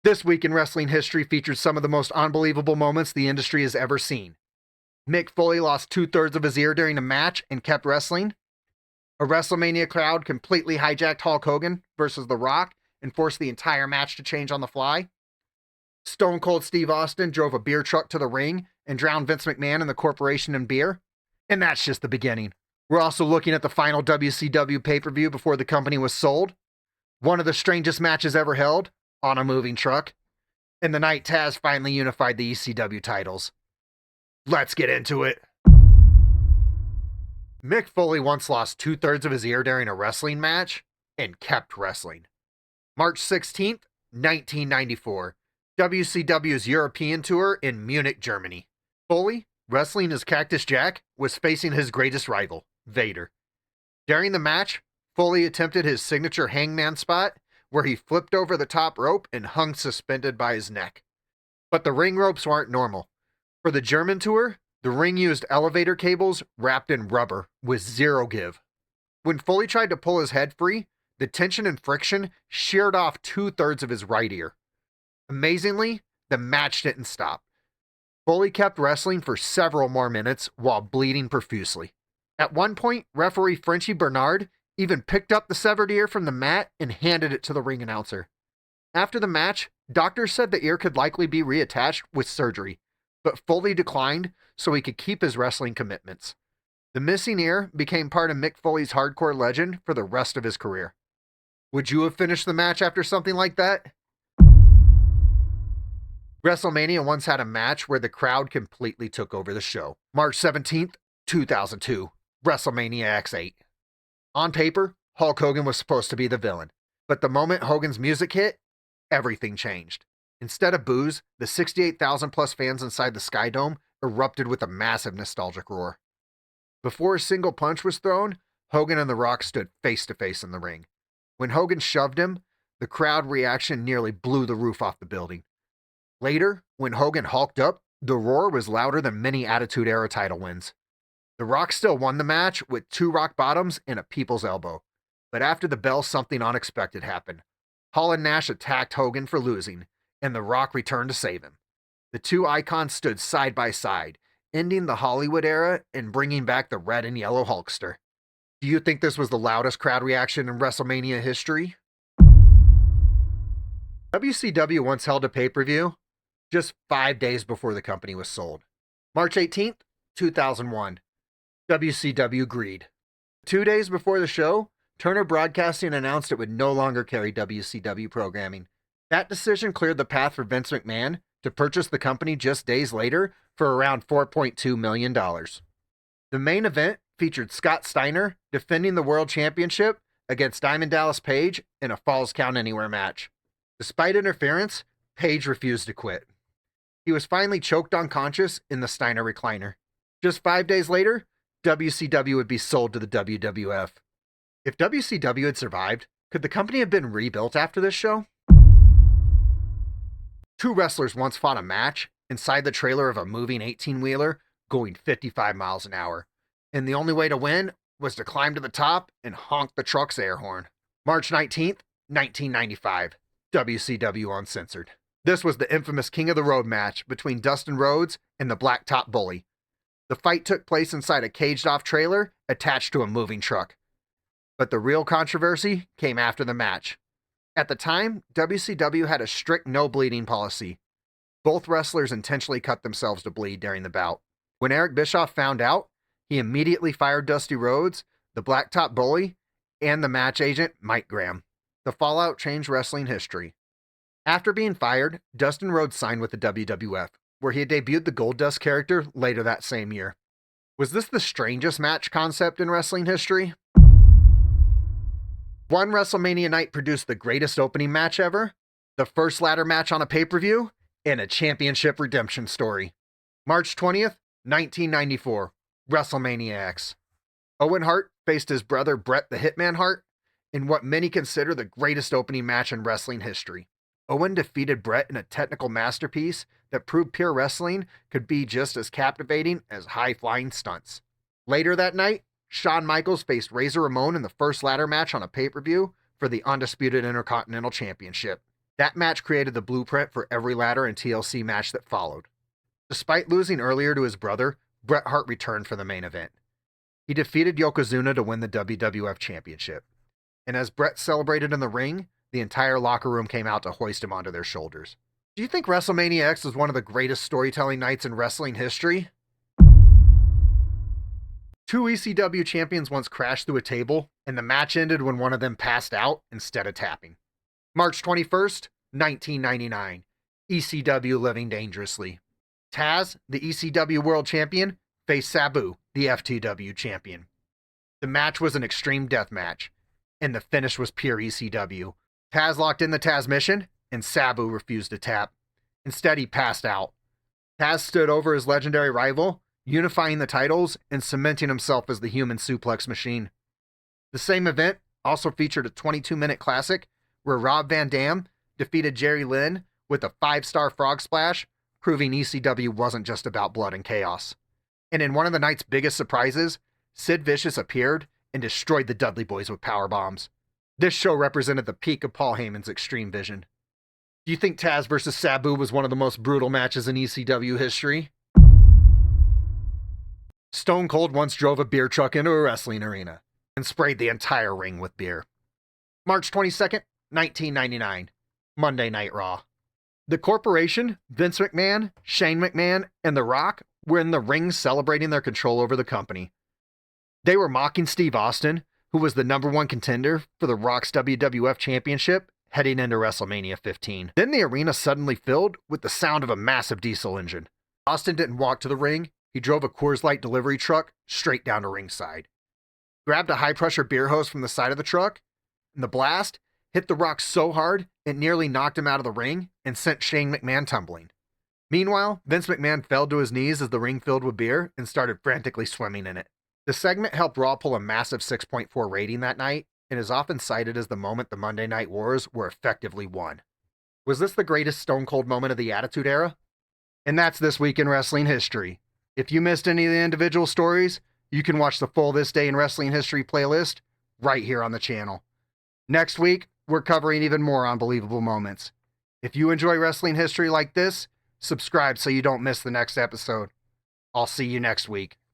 This week in wrestling history features some of the most unbelievable moments the industry has ever seen. Mick Foley lost 2/3 of his ear during a match and kept wrestling. A WrestleMania crowd completely hijacked Hulk Hogan versus The Rock and forced the entire match to change on the fly. Stone Cold Steve Austin drove a beer truck to the ring and drowned Vince McMahon and the corporation in beer. And that's just the beginning. We're also looking at the final WCW pay-per-view before the company was sold. One of the strangest matches ever held on a moving truck. And the night Tazz finally unified the ECW titles. Let's get into it. Mick Foley once lost 2/3 of his ear during a wrestling match and kept wrestling. March 16th, 1994. WCW's European tour in Munich, Germany. Foley, wrestling as Cactus Jack, was facing his greatest rival, Vader. During the match, Foley attempted his signature hangman spot, where he flipped over the top rope and hung suspended by his neck. But the ring ropes weren't normal. For the German tour, the ring used elevator cables wrapped in rubber with zero give. When Foley tried to pull his head free, the tension and friction sheared off 2/3 of his right ear. Amazingly, the match didn't stop. Foley kept wrestling for several more minutes while bleeding profusely. At one point, referee Frenchie Bernard even picked up the severed ear from the mat and handed it to the ring announcer. After the match, doctors said the ear could likely be reattached with surgery, but Foley declined so he could keep his wrestling commitments. The missing ear became part of Mick Foley's hardcore legend for the rest of his career. Would you have finished the match after something like that? WrestleMania once had a match where the crowd completely took over the show. March 17th, 2002, WrestleMania X8. On paper, Hulk Hogan was supposed to be the villain, but the moment Hogan's music hit, everything changed. Instead of boos, the 68,000 plus fans inside the Sky Dome erupted with a massive nostalgic roar. Before a single punch was thrown, Hogan and The Rock stood face to face in the ring. When Hogan shoved him, the crowd reaction nearly blew the roof off the building. Later, when Hogan hulked up, the roar was louder than many Attitude Era title wins. The Rock still won the match with 2 rock bottoms and a people's elbow. But after the bell, something unexpected happened. Hall and Nash attacked Hogan for losing, and The Rock returned to save him. The two icons stood side by side, ending the Hollywood era and bringing back the red and yellow Hulkster. Do you think this was the loudest crowd reaction in WrestleMania history? WCW once held a pay-per-view just 5 days before the company was sold. March 18th, 2001. WCW agreed. 2 days before the show, Turner Broadcasting announced it would no longer carry WCW programming. That decision cleared the path for Vince McMahon to purchase the company just days later for around $4.2 million. The main event featured Scott Steiner defending the World Championship against Diamond Dallas Page in a Falls Count Anywhere match. Despite interference, Page refused to quit. He was finally choked unconscious in the Steiner recliner. Just 5 days later, WCW would be sold to the WWF. If WCW had survived, could the company have been rebuilt after this show? 2 wrestlers once fought a match inside the trailer of a moving 18-wheeler going 55 miles an hour, and the only way to win was to climb to the top and honk the truck's air horn. March 19th, 1995, WCW Uncensored. This was the infamous King of the Road match between Dustin Rhodes and the Blacktop Bully. The fight took place inside a caged-off trailer attached to a moving truck. But the real controversy came after the match. At the time, WCW had a strict no-bleeding policy. Both wrestlers intentionally cut themselves to bleed during the bout. When Eric Bischoff found out, he immediately fired Dusty Rhodes, the Blacktop Bully, and the match agent, Mike Graham. The fallout changed wrestling history. After being fired, Dustin Rhodes signed with the WWF, where he had debuted the Goldust character later that same year. Was this the strangest match concept in wrestling history? One WrestleMania night produced the greatest opening match ever, the first ladder match on a pay-per-view, and a championship redemption story. March 20th, 1994, WrestleMania X. Owen Hart faced his brother Bret the Hitman Hart in what many consider the greatest opening match in wrestling history. Owen defeated Bret in a technical masterpiece that proved pure wrestling could be just as captivating as high-flying stunts. Later that night, Shawn Michaels faced Razor Ramon in the first ladder match on a pay-per-view for the undisputed Intercontinental Championship. That match created the blueprint for every ladder and TLC match that followed. Despite losing earlier to his brother, Bret Hart returned for the main event. He defeated Yokozuna to win the WWF Championship. And as Bret celebrated in the ring, the entire locker room came out to hoist him onto their shoulders. Do you think Wrestlemania X was one of the greatest storytelling nights in wrestling history? Two ECW champions once crashed through a table, and the match ended when one of them passed out instead of tapping. March 21st, 1999. ECW Living Dangerously. Tazz, the ECW World Champion, faced Sabu, the FTW Champion. The match was an extreme death match, and the finish was pure ECW. Tazz locked in the Tazz mission, and Sabu refused to tap. Instead, he passed out. Tazz stood over his legendary rival, unifying the titles and cementing himself as the human suplex machine. The same event also featured a 22-minute classic where Rob Van Dam defeated Jerry Lynn with a 5-star frog splash, proving ECW wasn't just about blood and chaos. And in one of the night's biggest surprises, Sid Vicious appeared and destroyed the Dudley Boys with power bombs. This show represented the peak of Paul Heyman's extreme vision. Do you think Tazz vs. Sabu was one of the most brutal matches in ECW history? Stone Cold once drove a beer truck into a wrestling arena and sprayed the entire ring with beer. March 22nd, 1999. Monday Night Raw. The corporation, Vince McMahon, Shane McMahon, and The Rock were in the ring celebrating their control over the company. They were mocking Steve Austin, who was the #1 contender for The Rock's WWF Championship heading into WrestleMania 15. Then the arena suddenly filled with the sound of a massive diesel engine. Austin didn't walk to the ring. He drove a Coors Light delivery truck straight down to ringside. Grabbed a high-pressure beer hose from the side of the truck, and the blast hit The Rock so hard it nearly knocked him out of the ring and sent Shane McMahon tumbling. Meanwhile, Vince McMahon fell to his knees as the ring filled with beer and started frantically swimming in it. The segment helped Raw pull a massive 6.4 rating that night and is often cited as the moment the Monday Night Wars were effectively won. Was this the greatest Stone Cold moment of the Attitude Era? And that's This Week in Wrestling History. If you missed any of the individual stories, you can watch the full This Day in Wrestling History playlist right here on the channel. Next week, we're covering even more unbelievable moments. If you enjoy wrestling history like this, subscribe so you don't miss the next episode. I'll see you next week.